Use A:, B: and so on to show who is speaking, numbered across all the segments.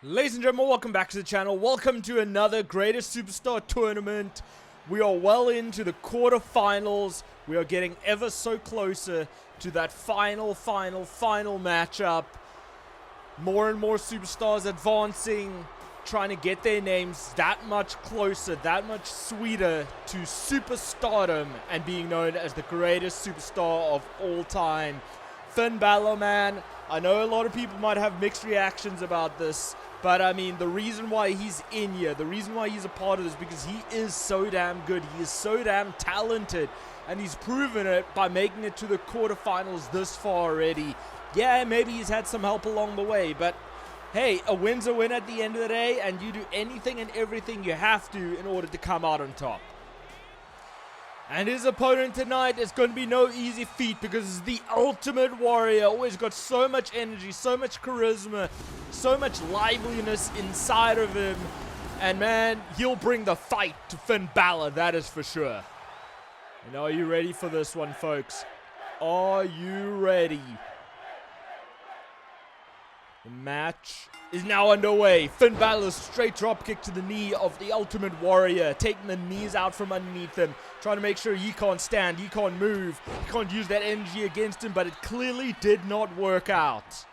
A: Ladies and gentlemen, welcome back to the channel. Welcome to another Greatest Superstar Tournament. We are well into the quarterfinals. We are getting ever so closer to that final matchup. More and more superstars advancing, trying to get their names that much closer, that much sweeter to superstardom and being known as the greatest superstar of all time. Finn Balor, man, I know a lot of people might have mixed reactions about this, but I mean, the reason why he's in here, the reason why he's a part of this, because he is so damn good, he is so damn talented, and he's proven it by making it to the quarterfinals this far already. Yeah, maybe he's had some help along the way, but hey, a win's a win at the end of the day, and you do anything and everything you have to in order to come out on top. And his opponent tonight is going to be no easy feat because it's the Ultimate Warrior. Always got so much energy, so much charisma, so much liveliness inside of him. And man, he'll bring the fight to Finn Balor, that is for sure. And are you ready for this one, folks? Are you ready? The match is now underway. Finn Balor's straight drop kick to the knee of the Ultimate Warrior, taking the knees out from underneath him, trying to make sure he can't stand, he can't move, he can't use that energy against him, but it clearly did not work out.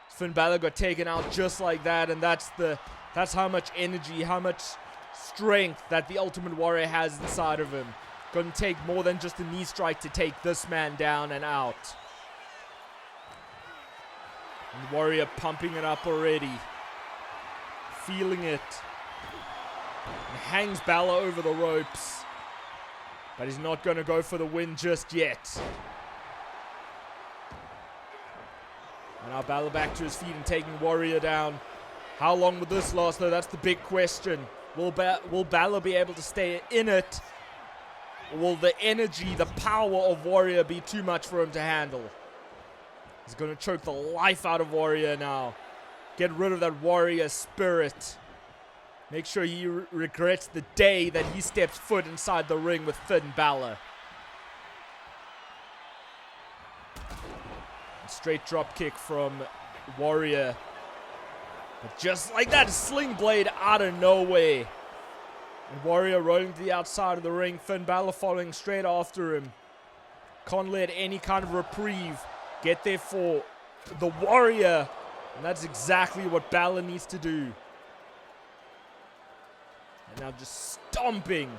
A: Finn Balor got taken out just like that, and that's how much energy, how much strength that the Ultimate Warrior has inside of him. Gonna take more than just a knee strike to take this man down and out. And the Warrior pumping it up already. Feeling it. And hangs Balor over the ropes. But he's not going to go for the win just yet. And now Balor back to his feet and taking Warrior down. How long will this last though? That's the big question. Will Balor be able to stay in it? Or will the energy, the power of Warrior be too much for him to handle? He's going to choke the life out of Warrior now. Get rid of that Warrior spirit. Make sure he regrets the day that he steps foot inside the ring with Finn Balor. Straight drop kick from Warrior. But just like that, sling blade out of nowhere. And Warrior rolling to the outside of the ring. Finn Balor following straight after him. Can't let any kind of reprieve get there for the Warrior, and that's exactly what Balor needs to do. And now just stomping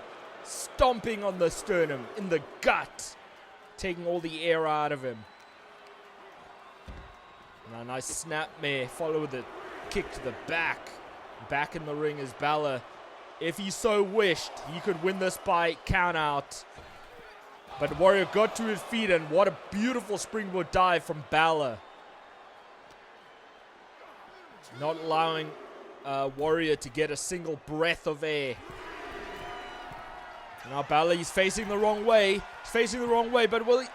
A: on the sternum, in the gut, taking all the air out of him. Now a nice snapmare, follow with a kick to the back. Back in the ring is Balor. If he so wished, he could win this by count out. But Warrior got to his feet, and what a beautiful springboard dive from Balor. Not allowing Warrior to get a single breath of air. Now Balor, he's facing the wrong way. He's facing the wrong way, but will he?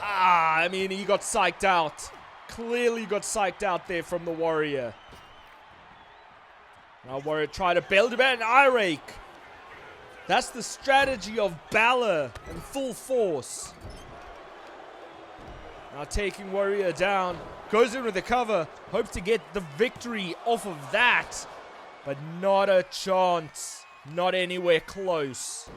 A: I mean, he got psyched out. Clearly got psyched out there from the Warrior. Now Warrior tried to bail him out, an eye rake. That's the strategy of Balor in full force. Now taking Warrior down. Goes in with the cover. Hopes to get the victory off of that. But not a chance. Not anywhere close.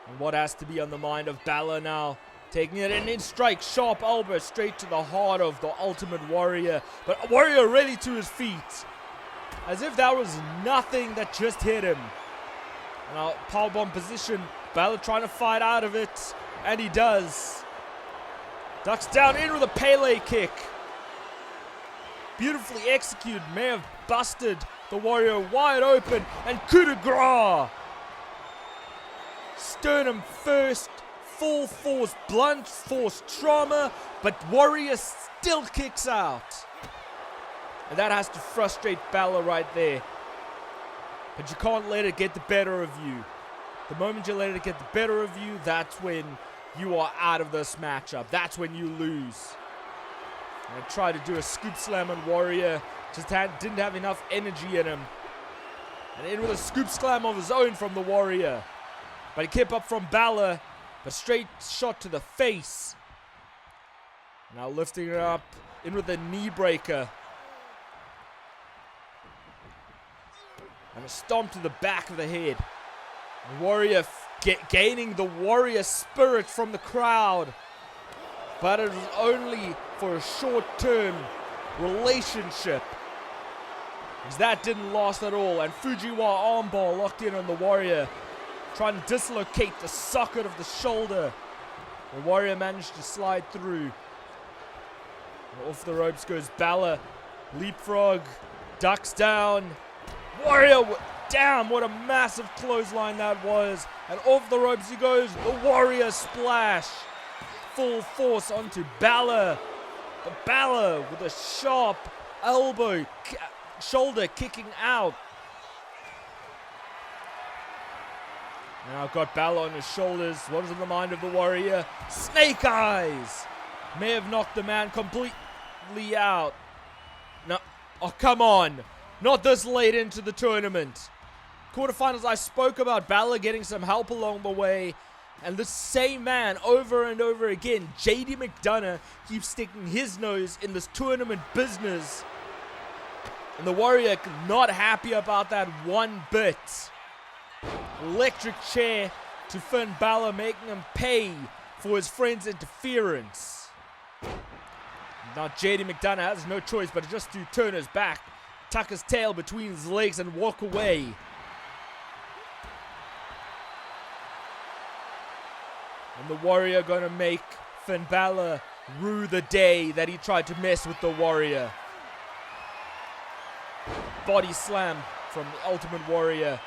A: And what has to be on the mind of Balor now? Taking it in strike. Sharp elbow straight to the heart of the Ultimate Warrior. But Warrior ready to his feet. As if that was nothing that just hit him. Now, powerbomb position. Balor trying to fight out of it. And he does. Ducks down in with a Pele kick. Beautifully executed. May have busted the Warrior wide open. And coup de grace. Sternum first. Full force, blunt force trauma. But Warrior still kicks out. And that has to frustrate Balor right there. But you can't let it get the better of you. The moment you let it get the better of you, that's when you are out of this matchup. That's when you lose. And I tried to do a scoop slam on Warrior. Just didn't have enough energy in him. And in with a scoop slam of his own from the Warrior. But he kept up from Balor. But straight shot to the face. Now lifting it up, in with a knee breaker. And a stomp to the back of the head. Warrior gaining the warrior spirit from the crowd. But it was only for a short-term relationship. Because that didn't last at all. And Fujiwara armbar locked in on the warrior. Trying to dislocate the socket of the shoulder. The warrior managed to slide through. And off the ropes goes Balor. Leapfrog. Ducks down. Warrior, damn, what a massive clothesline that was. And off the ropes he goes. The warrior splash. Full force onto Balor. The Balor with a sharp elbow. Shoulder kicking out. Now got Balor on his shoulders. What was in the mind of the warrior? Snake eyes. May have knocked the man completely out. No, oh come on. Not this late into the tournament. Quarterfinals, I spoke about Balor getting some help along the way. And the same man over and over again, JD McDonough, keeps sticking his nose in this tournament business. And the warrior not happy about that one bit. Electric chair to Finn Balor, making him pay for his friend's interference. Now JD McDonough has no choice but just to turn his back, tuck his tail between his legs and walk away. And the warrior gonna make Finn Balor rue the day that he tried to mess with the warrior. Body slam from the Ultimate Warrior.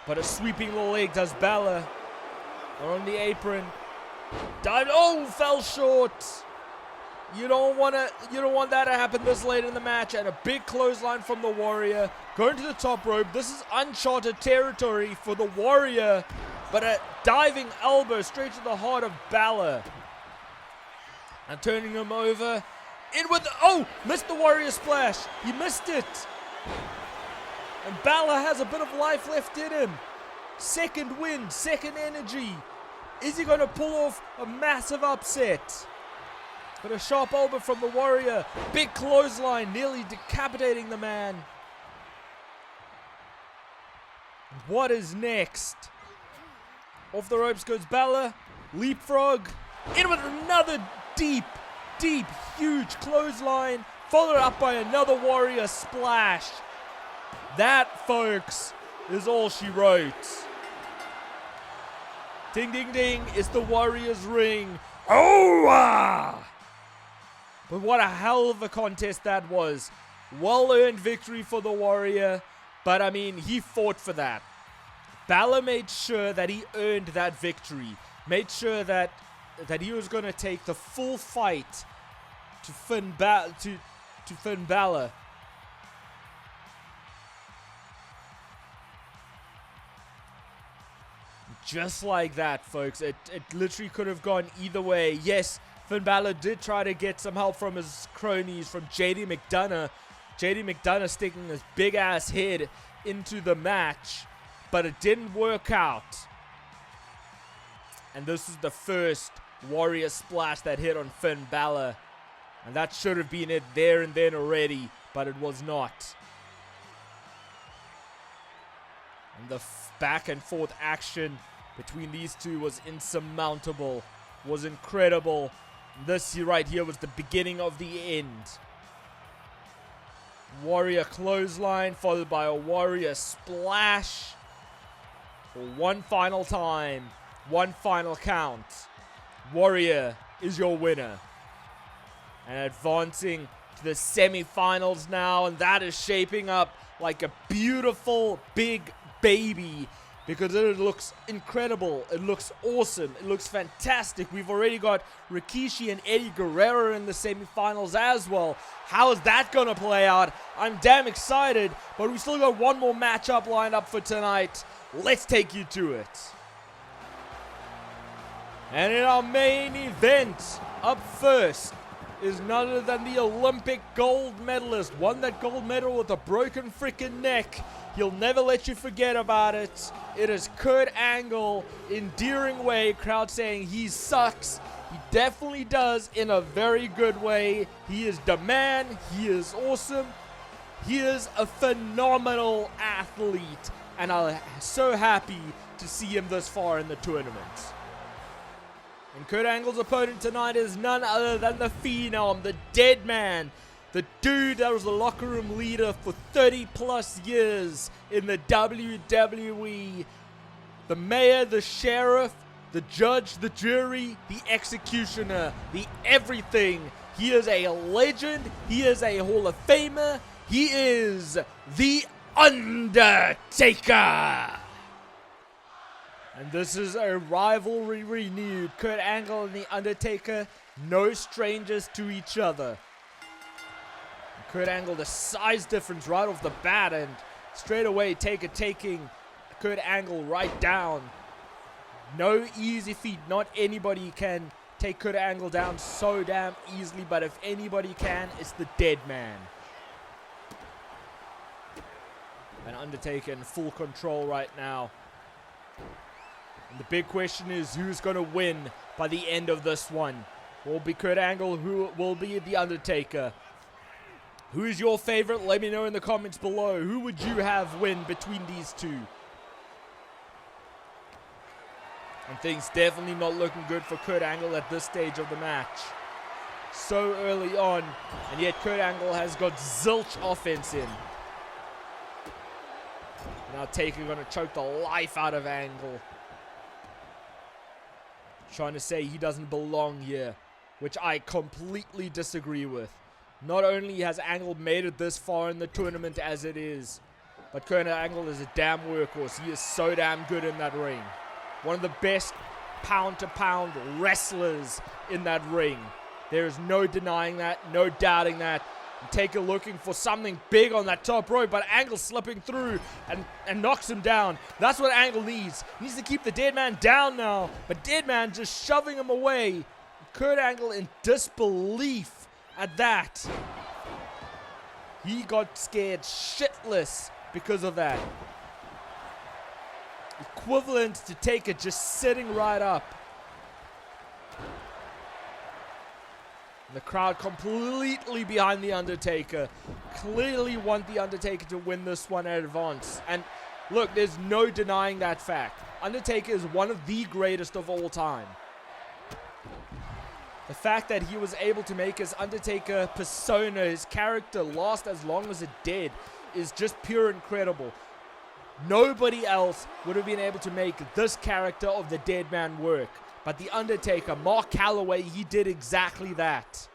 A: But a sweeping leg does Balor. On the apron. Dive. Oh, fell short. You don't want that to happen this late in the match. And a big clothesline from the warrior. Going to the top rope. This is uncharted territory for the warrior. But a diving elbow straight to the heart of Balor. And turning him over. In with the, oh, missed the warrior splash. He missed it. And Balor has a bit of life left in him. Second wind, second energy. Is he going to pull off a massive upset? But a sharp elbow from the warrior. Big clothesline, nearly decapitating the man. What is next? Off the ropes goes Balor. Leapfrog. In with another deep, huge clothesline. Followed up by another warrior splash. That, folks, is all she wrote. Ding, ding, ding, it's the Warrior's ring. Oh! Ah! But what a hell of a contest that was. Well-earned victory for the Warrior, but I mean, he fought for that. Balor made sure that he earned that victory. Made sure that he was going to take the full fight to Finn Balor. Just like that, folks. It literally could have gone either way. Yes, Finn Balor did try to get some help from his cronies, from JD McDonough. JD McDonough sticking his big-ass head into the match. But it didn't work out. And this is the first Warrior splash that hit on Finn Balor. And that should have been it there and then already. But it was not. And the back and forth action between these two was insurmountable, was incredible. This right here was the beginning of the end. Warrior clothesline followed by a warrior splash for one final time, one final count. Warrior is your winner. And advancing to the semi-finals now, and that is shaping up like a beautiful big baby, because it looks incredible, it looks awesome, it looks fantastic. We've already got Rikishi and Eddie Guerrero in the semifinals as well. How is that going to play out? I'm damn excited, but we still got one more matchup lined up for tonight. Let's take you to it. And in our main event, up first is none other than the Olympic gold medalist. Won that gold medal with a broken freaking neck. He'll never let you forget about it. It is Kurt Angle, endearing way, crowd saying he sucks, He definitely does in a very good way. He is the man. He is awesome. He is a phenomenal athlete. And I'm so happy to see him this far in the tournament. And Kurt Angle's opponent tonight is none other than the Phenom, the Dead Man. The dude that was the locker room leader for 30 plus years in the WWE. The mayor, the sheriff, the judge, the jury, the executioner, the everything. He is a legend. He is a Hall of Famer. He is the Undertaker. And this is a rivalry renewed. Kurt Angle and the Undertaker, no strangers to each other. Kurt Angle, the size difference right off the bat, and straight away Taker taking Kurt Angle right down. No easy feat. Not anybody can take Kurt Angle down so damn easily, but if anybody can, it's the Dead Man. And Undertaker in full control right now. And the big question is, who's going to win by the end of this one? Will it be Kurt Angle? Who will be the Undertaker? Who is your favorite? Let me know in the comments below. Who would you have win between these two? And things definitely not looking good for Kurt Angle at this stage of the match. So early on, and yet Kurt Angle has got zilch offense in. Now Taker going to choke the life out of Angle. Trying to say he doesn't belong here, which I completely disagree with. Not only has Angle made it this far in the tournament as it is, but Kurt Angle is a damn workhorse. He is so damn good in that ring. One of the best pound-to-pound wrestlers in that ring. There is no denying that, no doubting that. Taker looking for something big on that top rope, but Angle slipping through and knocks him down. That's what Angle needs. He needs to keep the Dead Man down now, but Dead Man just shoving him away. Kurt Angle in disbelief at that. He got scared shitless because of that. Equivalent to Taker just sitting right up. The crowd completely behind The Undertaker. Clearly want The Undertaker to win this one at advance. And look, there's no denying that fact. Undertaker is one of the greatest of all time. The fact that he was able to make his Undertaker persona, his character, last as long as it did is just pure incredible. Nobody else would have been able to make this character of the Dead Man work. But The Undertaker, Mark Calloway, he did exactly that.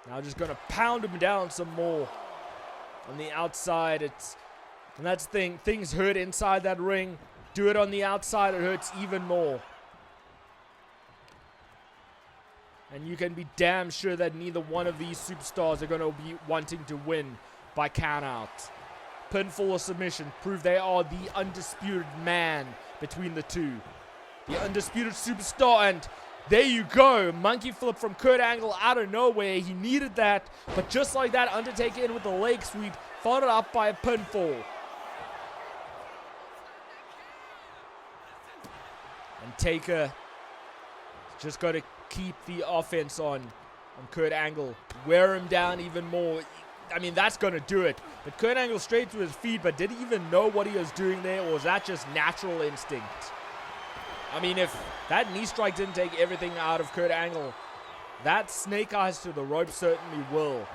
A: Now just going to pound him down some more. On the outside, and that's the thing. Things hurt inside that ring. Do it on the outside, it hurts even more. And you can be damn sure that neither one of these superstars are going to be wanting to win by count out. Pinfall or submission prove they are the undisputed man between the two. The undisputed superstar, and there you go. Monkey flip from Kurt Angle out of nowhere. He needed that, but just like that, Undertaker in with the leg sweep, followed up by a pinfall. And Taker just got to keep the offense on Kurt Angle. Wear him down even more. I mean, that's going to do it. But Kurt Angle straight to his feet, but did he even know what he was doing there, or was that just natural instinct? I mean, if that knee strike didn't take everything out of Kurt Angle, that snake eyes to the rope certainly will.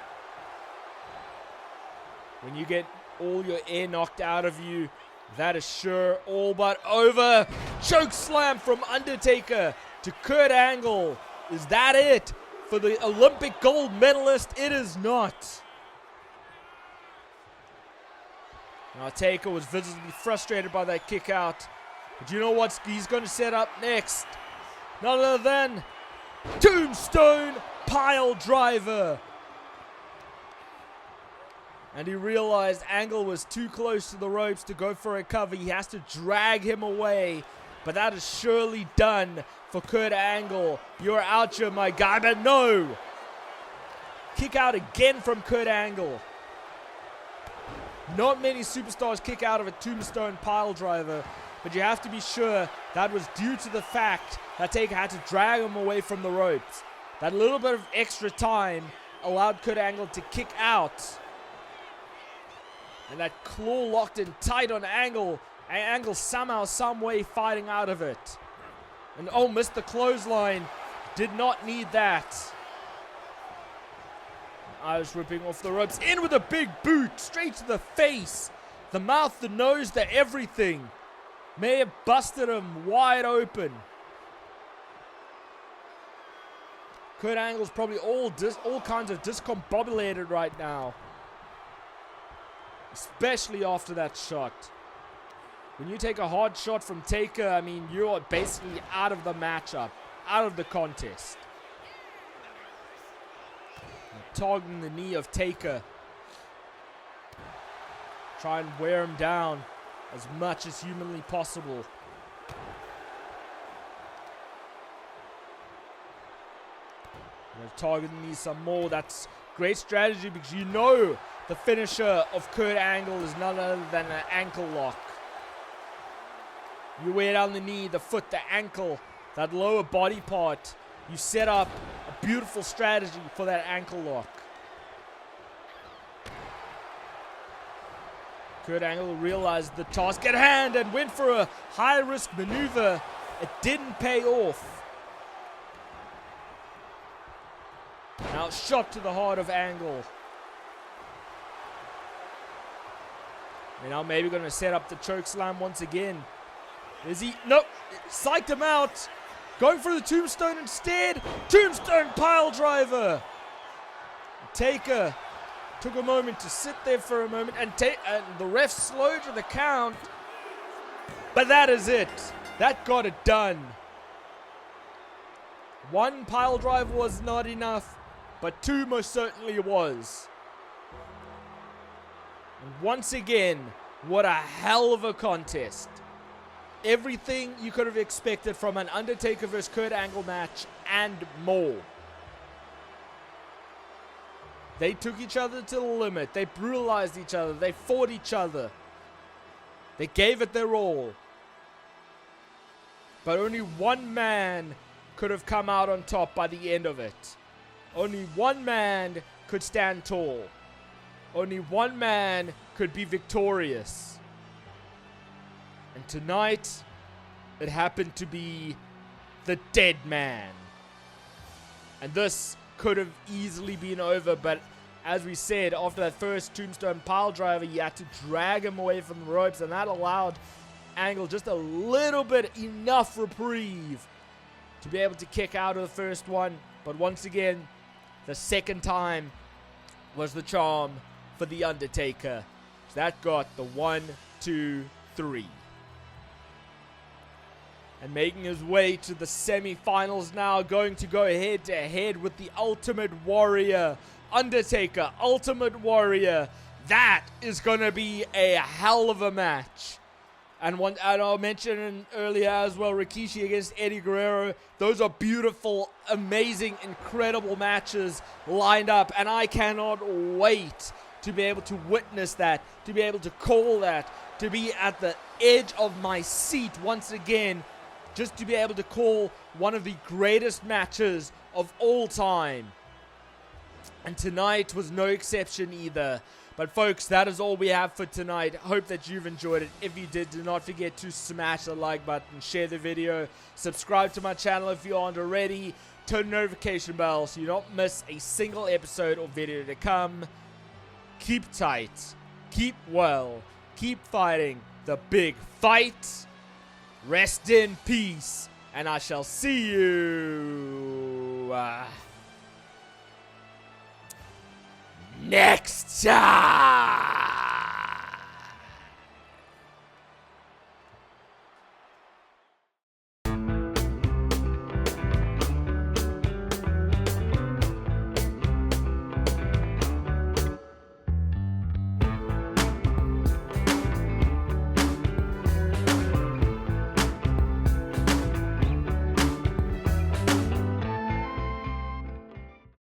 A: When you get all your air knocked out of you, that is sure all but over. Choke slam from Undertaker to Kurt Angle. Is that it for the Olympic gold medalist? It is not. Now Taker was visibly frustrated by that kick out. But you know what he's going to set up next? None other than Tombstone Pile Driver. And he realized Angle was too close to the ropes to go for a cover. He has to drag him away. But that is surely done for Kurt Angle. You're out here, my guy. But no. Kick out again from Kurt Angle. Not many superstars kick out of a tombstone pile driver, but you have to be sure that was due to the fact that Taker had to drag him away from the ropes. That little bit of extra time allowed Kurt Angle to kick out. And that claw locked in tight on Angle. And Angle somehow, some way fighting out of it. And oh, missed the clothesline. Did not need that. Irish ripping off the ropes. In with a big boot. Straight to the face. The mouth, the nose, the everything. May have busted him wide open. Kurt Angle's probably all kinds of discombobulated right now. Especially after that shot. When you take a hard shot from Taker, I mean, you're basically out of the matchup. Out of the contest. Targeting the knee of Taker. Try and wear him down as much as humanly possible. Target the knee some more. That's great strategy because you know the finisher of Kurt Angle is none other than an ankle lock. You wear down the knee, the foot, the ankle, that lower body part. You set up a beautiful strategy for that ankle lock. Kurt Angle realized the task at hand and went for a high-risk maneuver. It didn't pay off. Now shot to the heart of Angle. And now maybe going to set up the choke slam once again. Is he? Nope. Psyched him out. Going for the tombstone instead. Tombstone pile driver. Taker took a moment to sit there for a moment. And the ref slowed to the count. But that is it. That got it done. One pile driver was not enough. But two most certainly was. And once again, what a hell of a contest. Everything you could have expected from an Undertaker vs. Kurt Angle match and more. They took each other to the limit. They brutalized each other. They fought each other. They gave it their all. But only one man could have come out on top by the end of it. Only one man could stand tall. Only one man could be victorious. And tonight, it happened to be the dead man. And this could have easily been over, but as we said, after that first tombstone pile driver, you had to drag him away from the ropes, and that allowed Angle just a little bit, enough reprieve to be able to kick out of the first one. But once again, the second time was the charm for The Undertaker. So that got the 1, 2, 3. And making his way to the semi-finals now, going to go head-to-head with the Ultimate Warrior, Undertaker, Ultimate Warrior. That is going to be a hell of a match. And I'll mention earlier as well, Rikishi against Eddie Guerrero. Those are beautiful, amazing, incredible matches lined up. And I cannot wait to be able to witness that, to be able to call that, to be at the edge of my seat once again, just to be able to call one of the greatest matches of all time. And tonight was no exception either. But folks, that is all we have for tonight. Hope that you've enjoyed it. If you did, do not forget to smash the like button, share the video, subscribe to my channel if you aren't already, turn the notification bell so you don't miss a single episode or video to come. Keep tight, keep well, keep fighting the big fight. Rest in peace, and I shall see you next time.